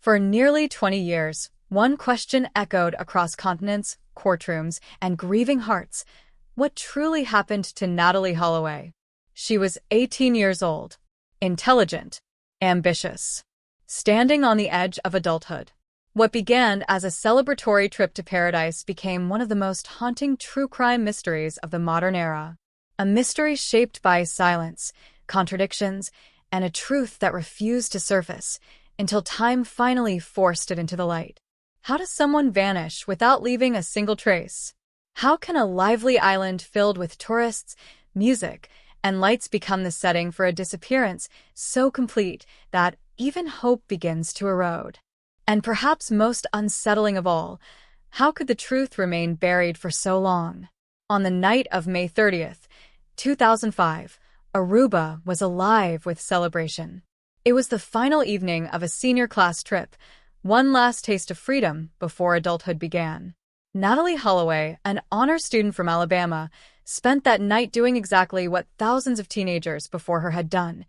For nearly 20 years, one question echoed across continents, courtrooms, and grieving hearts. What truly happened to Natalee Holloway? She was 18 years old, intelligent, ambitious, standing on the edge of adulthood. What began as a celebratory trip to paradise became one of the most haunting true crime mysteries of the modern era. A mystery shaped by silence, contradictions, and a truth that refused to surface until time finally forced it into the light. How does someone vanish without leaving a single trace? How can a lively island filled with tourists, music, and lights become the setting for a disappearance so complete that even hope begins to erode? And perhaps most unsettling of all, how could the truth remain buried for so long? On the night of May 30th, 2005, Aruba was alive with celebration. It was the final evening of a senior class trip, one last taste of freedom before adulthood began. Natalee Holloway, an honor student from Alabama, spent that night doing exactly what thousands of teenagers before her had done,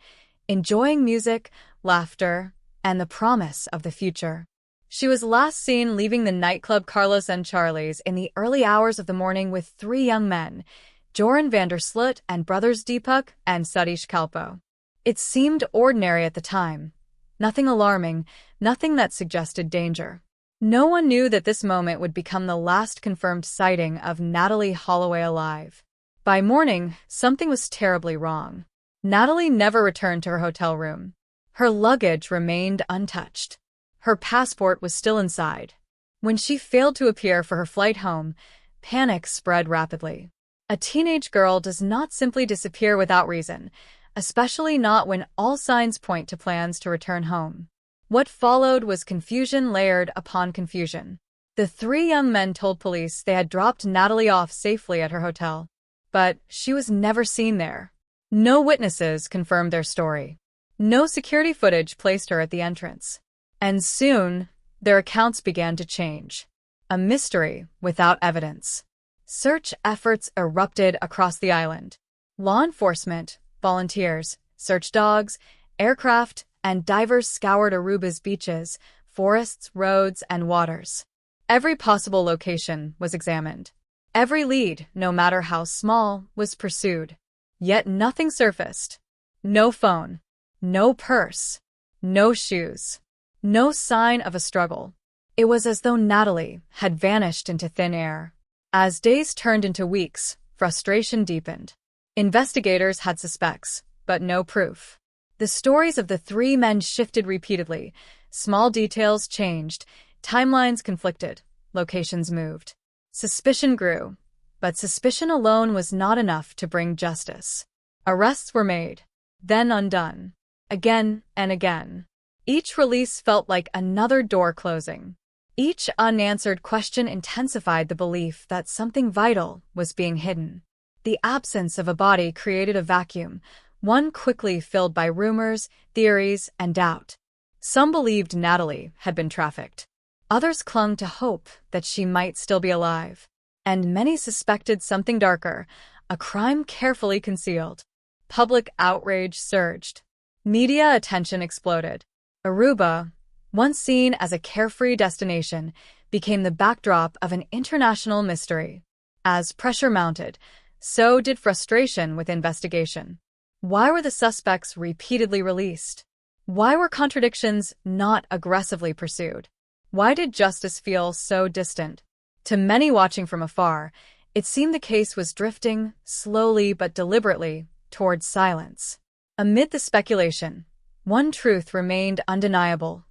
enjoying music, laughter, and the promise of the future. She was last seen leaving the nightclub Carlos and Charlie's in the early hours of the morning with three young men, Joran Vandersloot and brothers Deepak and Satish Kalpo. It seemed ordinary at the time. Nothing alarming, nothing that suggested danger. No one knew that this moment would become the last confirmed sighting of Natalee Holloway alive. By morning, something was terribly wrong. Natalee never returned to her hotel room. Her luggage remained untouched. Her passport was still inside. When she failed to appear for her flight home, panic spread rapidly. A teenage girl does not simply disappear without reason, especially not when all signs point to plans to return home. What followed was confusion layered upon confusion. The three young men told police they had dropped Natalee off safely at her hotel, but she was never seen there. No witnesses confirmed their story. No security footage placed her at the entrance. And soon, their accounts began to change. A mystery without evidence. Search efforts erupted across the island. Law enforcement, volunteers, search dogs, aircraft, and divers scoured Aruba's beaches, forests, roads, and waters. Every possible location was examined. Every lead, no matter how small, was pursued. Yet nothing surfaced. No phone. No purse. No shoes. No sign of a struggle. It was as though Natalee had vanished into thin air. As days turned into weeks, frustration deepened. Investigators had suspects, but no proof. The stories of the three men shifted repeatedly. Small details changed, timelines conflicted, locations moved. Suspicion grew, but suspicion alone was not enough to bring justice. Arrests were made, then undone, again and again. Each release felt like another door closing. Each unanswered question intensified the belief that something vital was being hidden. The absence of a body created a vacuum, one quickly filled by rumors, theories, and doubt. Some believed Natalee had been trafficked. Others clung to hope that she might still be alive. And many suspected something darker, a crime carefully concealed. Public outrage surged. Media attention exploded. Aruba, once seen as a carefree destination, became the backdrop of an international mystery. As pressure mounted, so did frustration with investigation. Why were the suspects repeatedly released? Why were contradictions not aggressively pursued? Why did justice feel so distant? To many watching from afar, it seemed the case was drifting, slowly but deliberately, towards silence. Amid the speculation, one truth remained undeniable.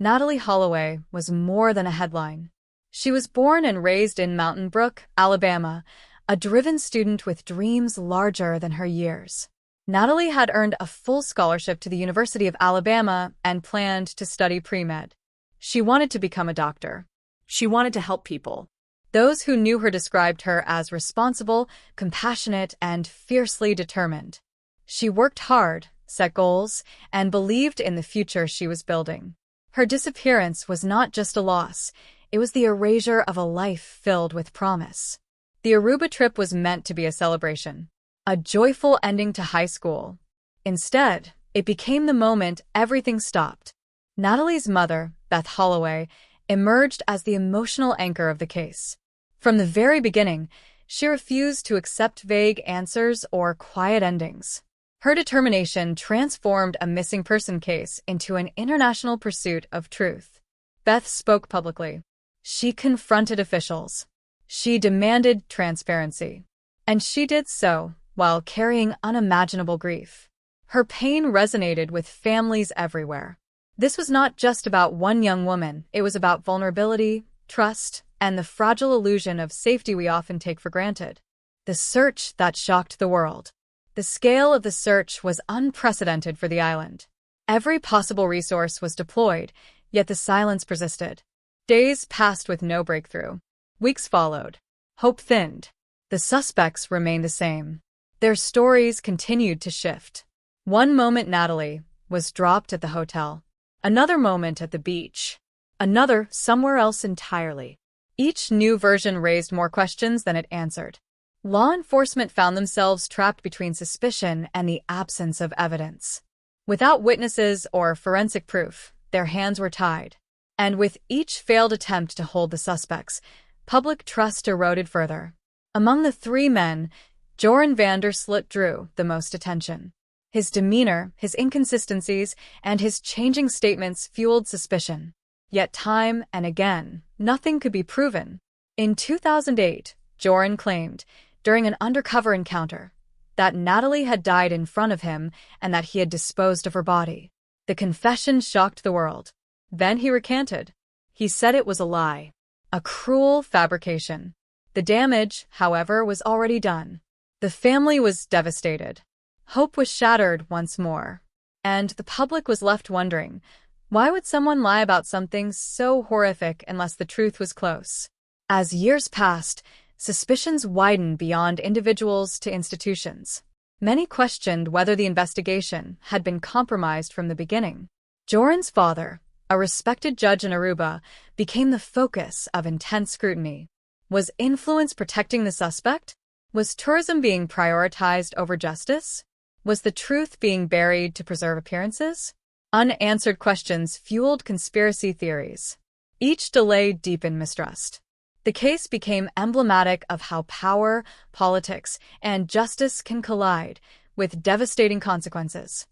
Natalee Holloway was more than a headline. She was born and raised in Mountain Brook, Alabama, a driven student with dreams larger than her years. Natalee had earned a full scholarship to the University of Alabama and planned to study pre-med. She wanted to become a doctor. She wanted to help people. Those who knew her described her as responsible, compassionate, and fiercely determined. She worked hard, set goals, and believed in the future she was building. Her disappearance was not just a loss, it was the erasure of a life filled with promise. The Aruba trip was meant to be a celebration, a joyful ending to high school. Instead, it became the moment everything stopped. Natalee's mother, Beth Holloway, emerged as the emotional anchor of the case. From the very beginning, she refused to accept vague answers or quiet endings. Her determination transformed a missing person case into an international pursuit of truth. Beth spoke publicly. She confronted officials. She demanded transparency. And she did so while carrying unimaginable grief. Her pain resonated with families everywhere. This was not just about one young woman, it was about vulnerability, trust, and the fragile illusion of safety we often take for granted. The search that shocked the world. The scale of the search was unprecedented for the island. Every possible resource was deployed, yet the silence persisted. Days passed with no breakthrough. Weeks followed. Hope thinned. The suspects remained the same. Their stories continued to shift. One moment Natalee was dropped at the hotel. Another moment at the beach. Another somewhere else entirely. Each new version raised more questions than it answered. Law enforcement found themselves trapped between suspicion and the absence of evidence. Without witnesses or forensic proof, their hands were tied. And with each failed attempt to hold the suspects, public trust eroded further. Among the three men, Joran van der Sloot drew the most attention. His demeanor, his inconsistencies, and his changing statements fueled suspicion. Yet time and again, nothing could be proven. In 2008, Joran claimed, during an undercover encounter, that Natalee had died in front of him and that he had disposed of her body. The confession shocked the world. Then he recanted. He said it was a lie, a cruel fabrication. The damage, however, was already done. The family was devastated. Hope was shattered once more. And the public was left wondering, why would someone lie about something so horrific unless the truth was close? As years passed, suspicions widened beyond individuals to institutions. Many questioned whether the investigation had been compromised from the beginning. Joran's father, a respected judge in Aruba, became the focus of intense scrutiny. Was influence protecting the suspect? Was tourism being prioritized over justice? Was the truth being buried to preserve appearances? Unanswered questions fueled conspiracy theories. Each delay deepened mistrust. The case became emblematic of how power, politics, and justice can collide, with devastating consequences.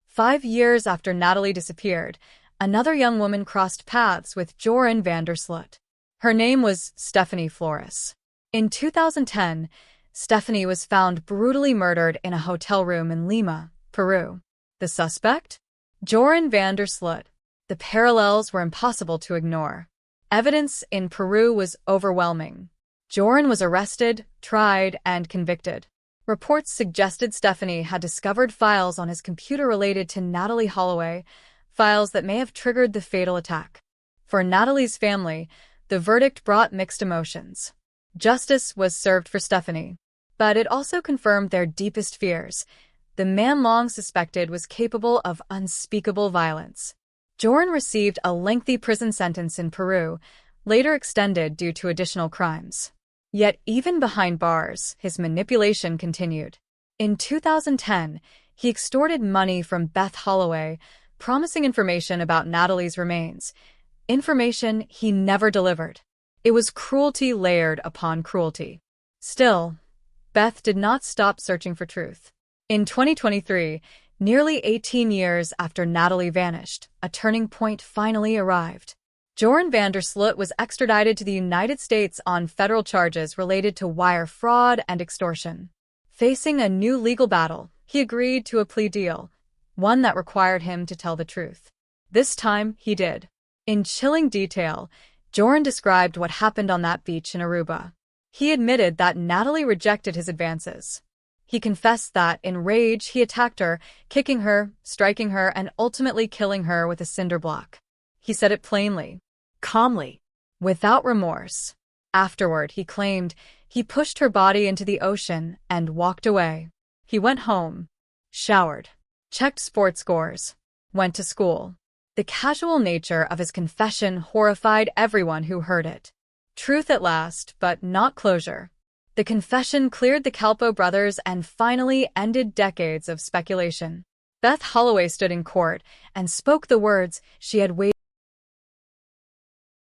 5 years after Natalee disappeared, another young woman crossed paths with Joran van der Sloot. Her name was Stephanie Flores. In 2010, Stephanie was found brutally murdered in a hotel room in Lima, Peru. The suspect? Joran van der Sloot. The parallels were impossible to ignore. Evidence in Peru was overwhelming. Joran was arrested, tried, and convicted. Reports suggested Stephanie had discovered files on his computer related to Natalee Holloway, files that may have triggered the fatal attack. For Natalee's family, the verdict brought mixed emotions. Justice was served for Stephanie, but it also confirmed their deepest fears. The man long suspected was capable of unspeakable violence. Joran received a lengthy prison sentence in Peru, later extended due to additional crimes. Yet even behind bars, his manipulation continued. In 2010, he extorted money from Beth Holloway, promising information about Natalee's remains, information he never delivered. It was cruelty layered upon cruelty. Still, Beth did not stop searching for truth. In 2023, nearly 18 years after Natalee vanished, a turning point finally arrived. Joran van der Sloot was extradited to the United States on federal charges related to wire fraud and extortion. Facing a new legal battle, he agreed to a plea deal, one that required him to tell the truth. This time, he did. In chilling detail, Joran described what happened on that beach in Aruba. He admitted that Natalee rejected his advances. He confessed that, in rage, he attacked her, kicking her, striking her, and ultimately killing her with a cinder block. He said it plainly, calmly, without remorse. Afterward, he claimed, he pushed her body into the ocean and walked away. He went home, showered, checked sports scores, went to school. The casual nature of his confession horrified everyone who heard it. Truth at last, but not closure. The confession cleared the Calpo brothers and finally ended decades of speculation. Beth Holloway stood in court and spoke the words she had waited